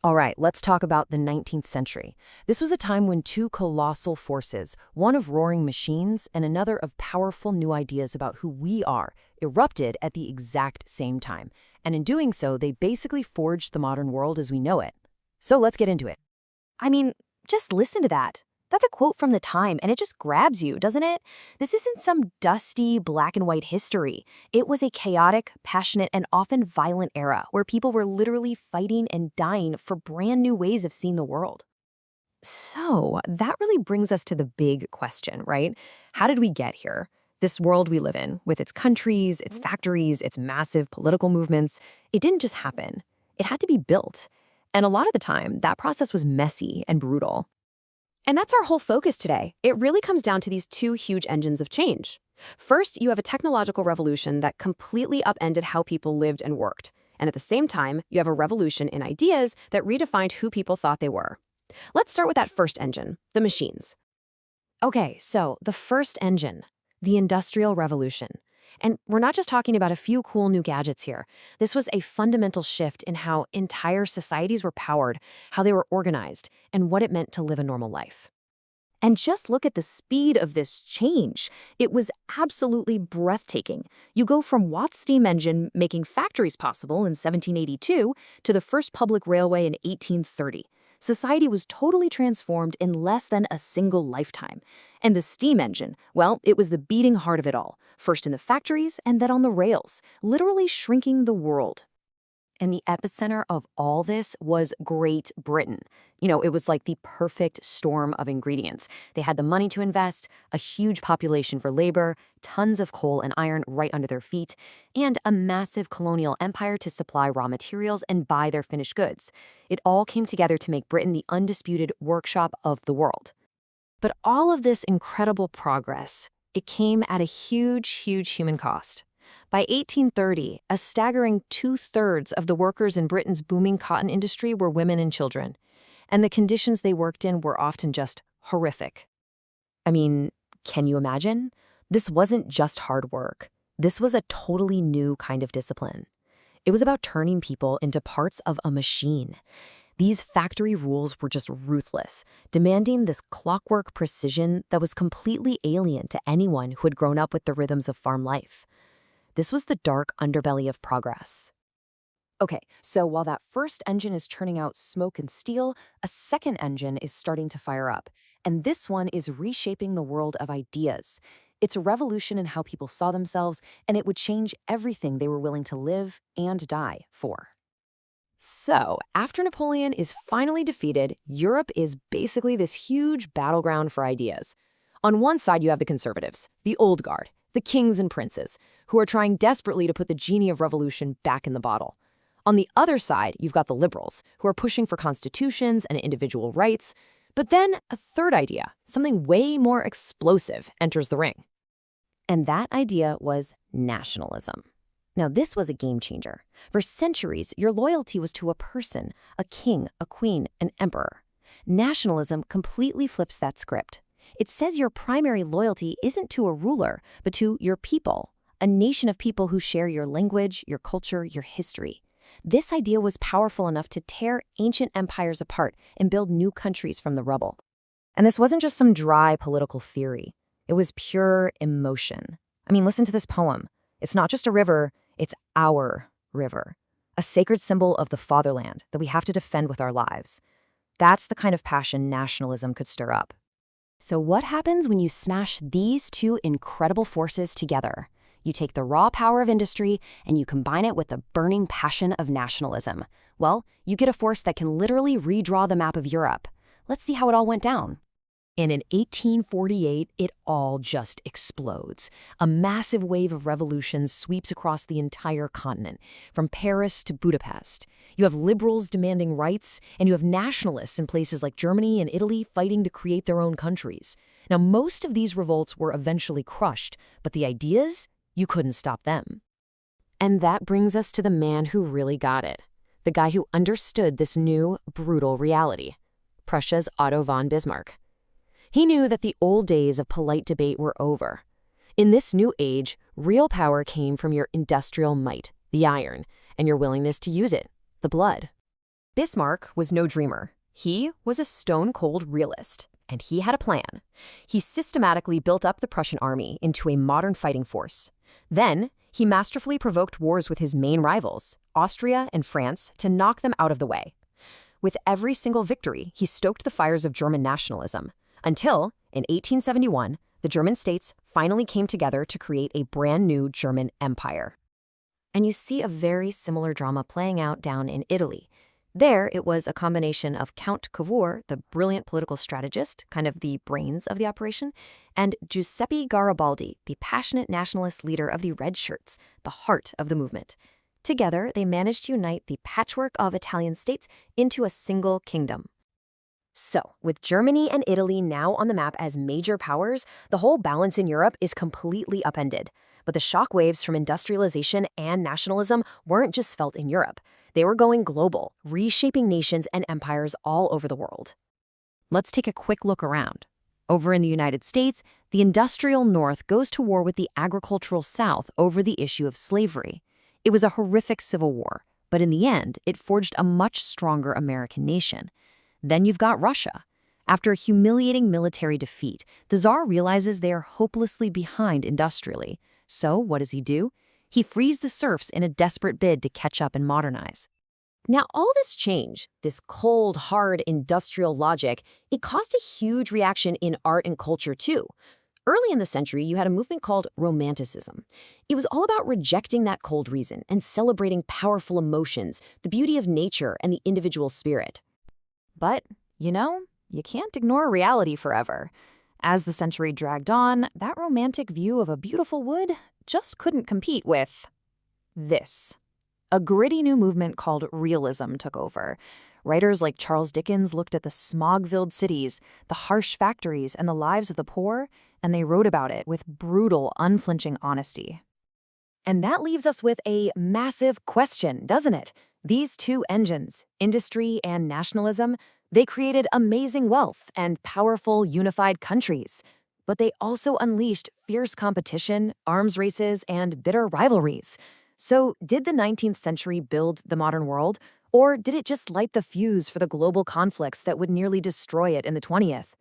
All right, let's talk about the 19th century. This was a time when two colossal forces, one of roaring machines and another of powerful new ideas about who we are, erupted at the exact same time. And in doing so, they basically forged the modern world as we know it. So let's get into it. I mean, just listen to that. That's a quote from the time, and it just grabs you, doesn't it? This isn't some dusty black and white history. It was a chaotic, passionate, and often violent era where people were literally fighting and dying for brand new ways of seeing the world. So that really brings us to the big question, right? How did we get here? This world we live in, with its countries, its factories, its massive political movements, it didn't just happen. It had to be built. And a lot of the time, that process was messy and brutal. And that's our whole focus today. It really comes down to these two huge engines of change. First, you have a technological revolution that completely upended how people lived and worked. And at the same time, you have a revolution in ideas that redefined who people thought they were. Let's start with that first engine, the machines. Okay, so the first engine, the Industrial Revolution. And we're not just talking about a few cool new gadgets here. This was a fundamental shift in how entire societies were powered, how they were organized, and what it meant to live a normal life. And just look at the speed of this change. It was absolutely breathtaking. You go from Watt's steam engine making factories possible in 1782 to the first public railway in 1830. Society was totally transformed in less than a single lifetime. And the steam engine, well, it was the beating heart of it all, first in the factories and then on the rails, literally shrinking the world. And the epicenter of all this was Great Britain. It was like the perfect storm of ingredients. They had the money to invest, a huge population for labor, tons of coal and iron right under their feet, and a massive colonial empire to supply raw materials and buy their finished goods. It all came together to make Britain the undisputed workshop of the world. But all of this incredible progress, it came at a huge, huge human cost. By 1830, a staggering 2/3 of the workers in Britain's booming cotton industry were women and children, and the conditions they worked in were often just horrific. I mean, can you imagine? This wasn't just hard work. This was a totally new kind of discipline. It was about turning people into parts of a machine. These factory rules were just ruthless, demanding this clockwork precision that was completely alien to anyone who had grown up with the rhythms of farm life. This was the dark underbelly of progress. Okay, so while that first engine is churning out smoke and steel, a second engine is starting to fire up. And this one is reshaping the world of ideas. It's a revolution in how people saw themselves, and it would change everything they were willing to live and die for. So, after Napoleon is finally defeated, Europe is basically this huge battleground for ideas. On one side, you have the conservatives, the old guard, the kings and princes, who are trying desperately to put the genie of revolution back in the bottle. On the other side, you've got the liberals, who are pushing for constitutions and individual rights. But then a third idea, something way more explosive, enters the ring. And that idea was nationalism. Now, this was a game changer. For centuries, your loyalty was to a person, a king, a queen, an emperor. Nationalism completely flips that script. It says your primary loyalty isn't to a ruler, but to your people, a nation of people who share your language, your culture, your history. This idea was powerful enough to tear ancient empires apart and build new countries from the rubble. And this wasn't just some dry political theory. It was pure emotion. I mean, listen to this poem. It's not just a river, it's our river, a sacred symbol of the fatherland that we have to defend with our lives. That's the kind of passion nationalism could stir up. So what happens when you smash these two incredible forces together? You take the raw power of industry and you combine it with the burning passion of nationalism. Well, you get a force that can literally redraw the map of Europe. Let's see how it all went down. And in 1848, it all just explodes. A massive wave of revolutions sweeps across the entire continent, from Paris to Budapest. You have liberals demanding rights, and you have nationalists in places like Germany and Italy fighting to create their own countries. Now, most of these revolts were eventually crushed, but the ideas, you couldn't stop them. And that brings us to the man who really got it, the guy who understood this new, brutal reality, Prussia's Otto von Bismarck. He knew that the old days of polite debate were over. In this new age, real power came from your industrial might, the iron, and your willingness to use it, the blood. Bismarck was no dreamer. He was a stone-cold realist, and he had a plan. He systematically built up the Prussian army into a modern fighting force. Then, he masterfully provoked wars with his main rivals, Austria and France, to knock them out of the way. With every single victory, he stoked the fires of German nationalism, until, in 1871, the German states finally came together to create a brand new German empire. And you see a very similar drama playing out down in Italy. There, it was a combination of Count Cavour, the brilliant political strategist, kind of the brains of the operation, and Giuseppe Garibaldi, the passionate nationalist leader of the Red Shirts, the heart of the movement. Together, they managed to unite the patchwork of Italian states into a single kingdom. So, with Germany and Italy now on the map as major powers, the whole balance in Europe is completely upended. But the shockwaves from industrialization and nationalism weren't just felt in Europe. They were going global, reshaping nations and empires all over the world. Let's take a quick look around. Over in the United States, the industrial North goes to war with the agricultural South over the issue of slavery. It was a horrific civil war, but in the end, it forged a much stronger American nation. Then you've got Russia. After a humiliating military defeat, the Tsar realizes they are hopelessly behind industrially. So what does he do? He frees the serfs in a desperate bid to catch up and modernize. Now, all this change, this cold, hard industrial logic, it caused a huge reaction in art and culture too. Early in the century, you had a movement called Romanticism. It was all about rejecting that cold reason and celebrating powerful emotions, the beauty of nature, and the individual spirit. But, you can't ignore reality forever. As the century dragged on, that romantic view of a beautiful wood just couldn't compete with this. A gritty new movement called realism took over. Writers like Charles Dickens looked at the smog-filled cities, the harsh factories, and the lives of the poor, and they wrote about it with brutal, unflinching honesty. And that leaves us with a massive question, doesn't it? These two engines, industry and nationalism, they created amazing wealth and powerful, unified countries. But they also unleashed fierce competition, arms races, and bitter rivalries. So, did the 19th century build the modern world, or did it just light the fuse for the global conflicts that would nearly destroy it in the 20th?